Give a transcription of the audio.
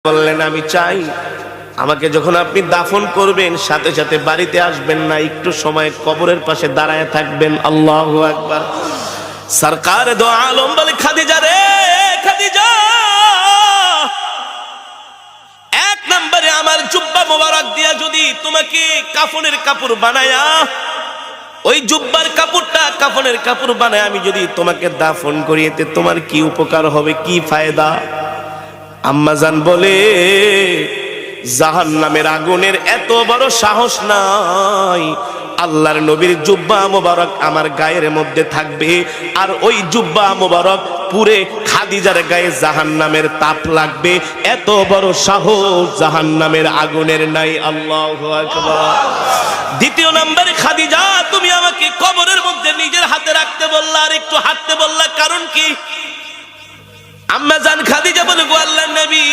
বললেন, আমি চাই আমাকে যখন আপনি দাফন করবেন সাথে সাথে বাড়িতে আসবেন না, একটু সময় কবরের পাশে দাঁড়ায় থাকবেন। আল্লাহু আকবার। সরকার দো আলম বলে, খাদিজা রে খাদিজা, এক নম্বরে আমার জুব্বা মোবারক দিয়া যদি তোমাকে কাফনের কাপড় বানায়া, ওই জুব্বার কাপড়টা কাফনের কাপড় বানায় আমি যদি তোমাকে দাফন করি, এতে তোমার কি উপকার হবে, কি ফায়দা? আম্মাজান বলে, জাহান্নামের আগুনের এত বড় সাহস নাই। আল্লাহর নবীর জুব্বা মোবারক আমার গায়ের মধ্যে থাকবে, আর ওই জুব্বা মোবারক পুরে খাদিজার গায়ে জাহান্নামের তাপ লাগবে, এত বড় সাহস জাহান্নামের আগুনের নাই। আল্লাহু আকবার। দ্বিতীয় নম্বরে, খাদিজা তুমি আমাকে কবরের মধ্যে নিজের হাতে রাখতে বললা আর একটু হাঁটতে বললা, কারণ কি? আম্মা জান খাদিজা বলে, গো আল্লাহর নবী,